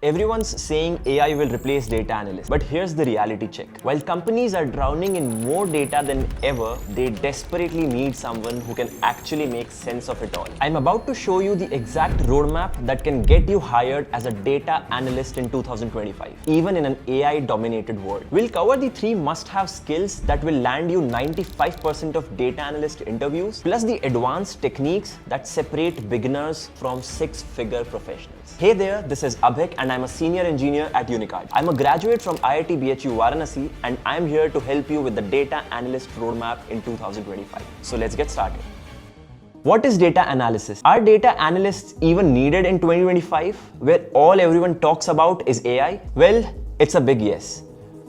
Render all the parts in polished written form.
Everyone's saying AI will replace data analysts, but here's the reality check. While companies are drowning in more data than ever, they desperately need someone who can actually make sense of it all. I'm about to show you the exact roadmap that can get you hired as a data analyst in 2025, even in an AI-dominated world. We'll cover the 3 must-have skills that will land you 95% of data analyst interviews, plus the advanced techniques that separate beginners from 6-figure professionals. Hey there, this is Abhik and I'm a senior engineer at Unicard. I'm a graduate from IIT BHU Varanasi and I'm here to help you with the data analyst roadmap in 2025. So let's get started. What is data analysis? Are data analysts even needed in 2025, where everyone talks about is AI? Well, it's a big yes.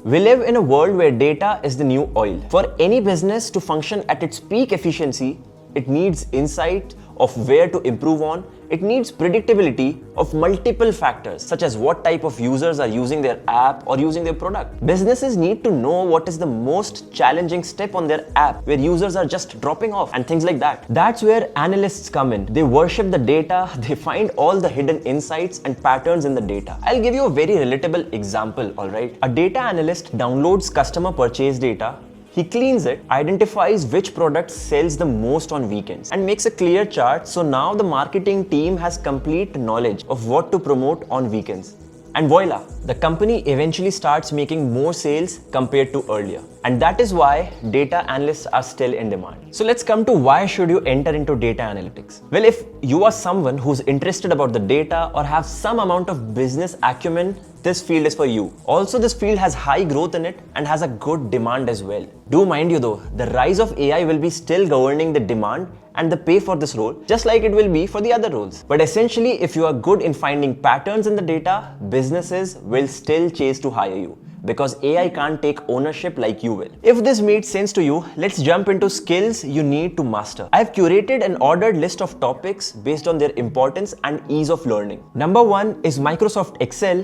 We live in a world where data is the new oil. For any business to function at its peak efficiency, it needs insight of where to improve on. It needs predictability of multiple factors, such as what type of users are using their app or using their product. Businesses need to know what is the most challenging step on their app where users are just dropping off and things like that. That's where analysts come in. They worship the data, they find all the hidden insights and patterns in the data. I'll give you a very relatable example, alright? A data analyst downloads customer purchase data. He cleans it, identifies which product sells the most on weekends, and makes a clear chart, so now the marketing team has complete knowledge of what to promote on weekends. And voila, the company eventually starts making more sales compared to earlier. And that is why data analysts are still in demand. So let's come to why should you enter into data analytics? Well, if you are someone who's interested about the data or have some amount of business acumen, this field is for you. Also, this field has high growth in it and has a good demand as well. Do mind you though, the rise of AI will be still governing the demand and the pay for this role, just like it will be for the other roles. But essentially, if you are good in finding patterns in the data, businesses will still chase to hire you, because AI can't take ownership like you will. If this made sense to you, let's jump into skills you need to master. I've curated an ordered list of topics based on their importance and ease of learning. Number 1 is Microsoft Excel,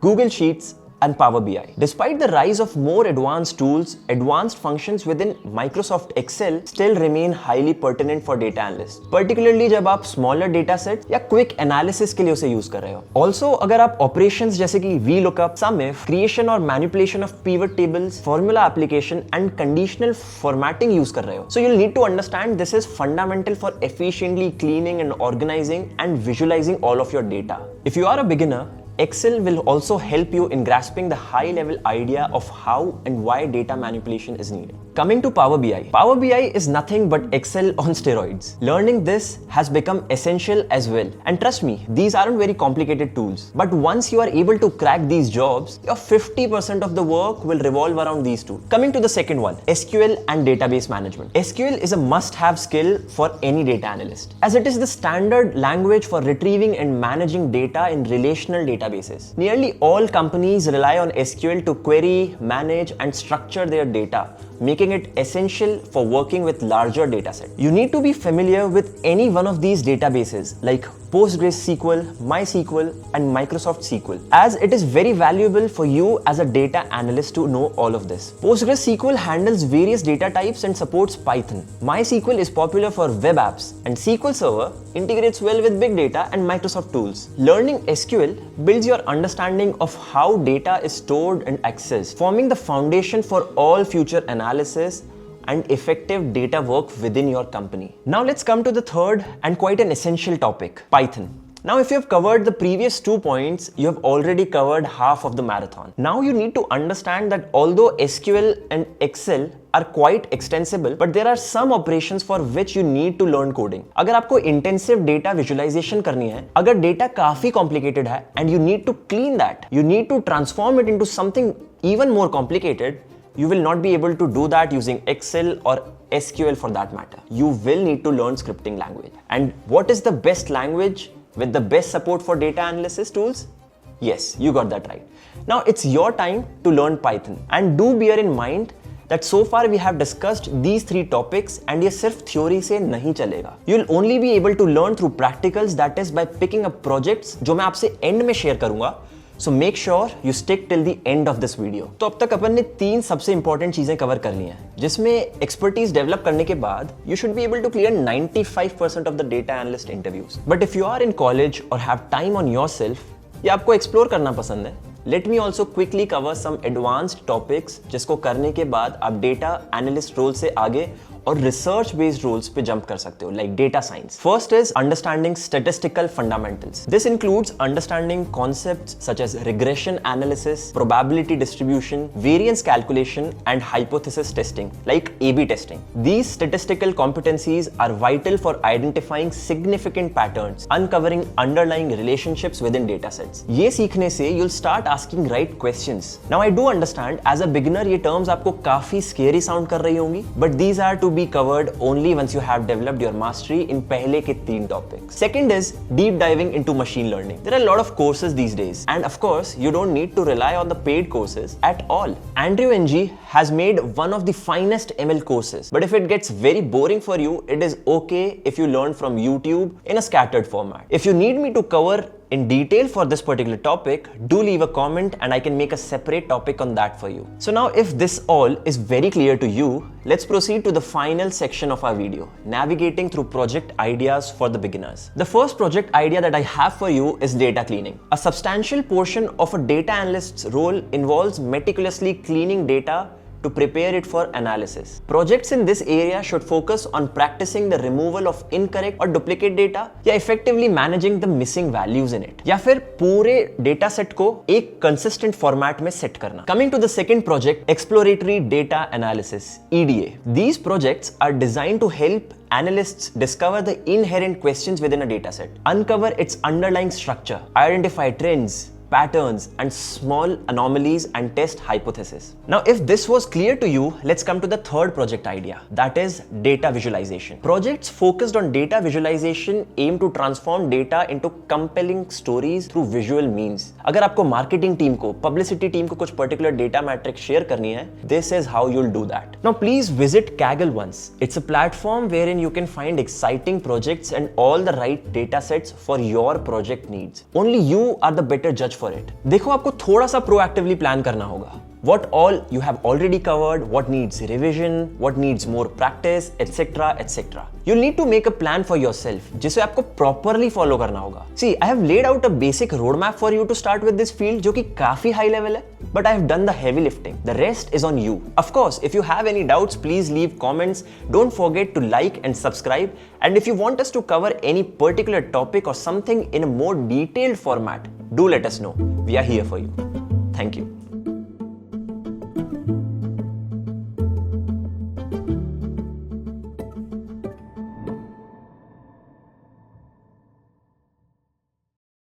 Google Sheets, and Power BI. Despite the rise of more advanced tools, advanced functions within Microsoft Excel still remain highly pertinent for data analysts, particularly जब आप smaller data set या quick analysis के लिए उसे use कर रहे हो. Also, अगर आप operations जैसे कि VLOOKUP, SUMIF, creation और manipulation of pivot tables, formula application and conditional formatting use कर रहे हो. So you'll need to understand this is fundamental for efficiently cleaning and organizing and visualizing all of your data. If you are a beginner, Excel will also help you in grasping the high-level idea of how and why data manipulation is needed. Coming to Power BI. Power BI is nothing but Excel on steroids. Learning this has become essential as well. And trust me, these aren't very complicated tools. But once you are able to crack these jobs, your 50% of the work will revolve around these two. Coming to the second one, SQL and database management. SQL is a must-have skill for any data analyst, as it is the standard language for retrieving and managing data in relational databases. Nearly all companies rely on SQL to query, manage, and structure their data, making it essential for working with larger datasets. You need to be familiar with any one of these databases like PostgreSQL, MySQL, and Microsoft SQL, as it is very valuable for you as a data analyst to know all of this. PostgreSQL handles various data types and supports Python. MySQL is popular for web apps, and SQL Server integrates well with big data and Microsoft tools. Learning SQL builds your understanding of how data is stored and accessed, forming the foundation for all future analysis and effective data work within your company. Now let's come to the third and quite an essential topic, Python. Now, if you have covered the previous 2 points, you have already covered half of the marathon. Now you need to understand that although SQL and Excel are quite extensible, but there are some operations for which you need to learn coding. अगर आपको intensive data visualization करनी है, अगर data काफी complicated है, and you need to clean that, you need to transform it into something even more complicated, you will not be able to do that using Excel or SQL for that matter. You will need to learn scripting language. And what is the best language with the best support for data analysis tools? Yes, you got that right. Now it's your time to learn Python. And do bear in mind that so far we have discussed these 3 topics and ये सिर्फ theory से नहीं चलेगा. You'll only be able to learn through practicals, that is by picking up projects जो मैं आपसे end में share करूंगा. So make sure you stick till the end of this video. तो अब तक अपन ने 3 सबसे important चीजें कवर कर ली हैं, जिसमें expertise develop करने के बाद you should be able to clear 95% of the data analyst interviews. But if you are in college or have time on yourself, या आपको एक्सप्लोर करना पसंद है? Let me also quickly cover some advanced topics जिसको करने के बाद आप डेटा एनालिस्ट रोल से आगे और रिसर्च बेस्ड रोल्स पे जंप कर सकते हो, like data science. First is understanding statistical fundamentals. This includes understanding concepts such as regression analysis, probability distribution, variance calculation and hypothesis testing, like A/B testing. These statistical competencies are vital for identifying significant patterns, uncovering underlying relationships within datasets. ये सीखने से you'll start asking right questions. Now I do understand as a beginner ये terms आपको काफी scary sound कर रही होंगी, but these are to be covered only once you have developed your mastery in पहले के 3 topics. Second is deep diving into machine learning. There are a lot of courses these days, and of course, you don't need to rely on the paid courses at all. Andrew Ng has made one of the finest ML courses, but if it gets very boring for you, it is okay if you learn from YouTube in a scattered format. If you need me to cover in detail for this particular topic, do leave a comment and I can make a separate topic on that for you. So now if this all is very clear to you, let's proceed to the final section of our video, navigating through project ideas for the beginners. The first project idea that I have for you is data cleaning. A substantial portion of a data analyst's role involves meticulously cleaning data to prepare it for analysis. Projects in this area should focus on practicing the removal of incorrect or duplicate data या effectively managing the missing values in it, या फिर पूरे data set को एक consistent format में set करना. Coming to the second project, exploratory data analysis, EDA. These projects are designed to help analysts discover the inherent questions within a dataset, uncover its underlying structure, identify trends, patterns and small anomalies and test hypotheses. Now, if this was clear to you, let's come to the third project idea, that is data visualization. Projects focused on data visualization aim to transform data into compelling stories through visual means. अगर आपको marketing team को, publicity team को कुछ particular data matrix share करनी है, this is how you'll do that. Now, please visit Kaggle once. It's a platform wherein you can find exciting projects and all the right data sets for your project needs. Only you are the better judge for it. देखो, आपको थोड़ा सा proactively plan करना होगा. What all you have already covered, what needs revision, what needs more practice, etc. etc. You'll need to make a plan for yourself, जिसे आपको properly follow करना होगा. See, I have laid out a basic roadmap for you to start with this field, जो कि काफी high level है, but I have done the heavy lifting. The rest is on you. Of course, if you have any doubts, please leave comments. Don't forget to like and subscribe. And if you want us to cover any particular topic or something in a more detailed format, do let us know. We are here for you. Thank you.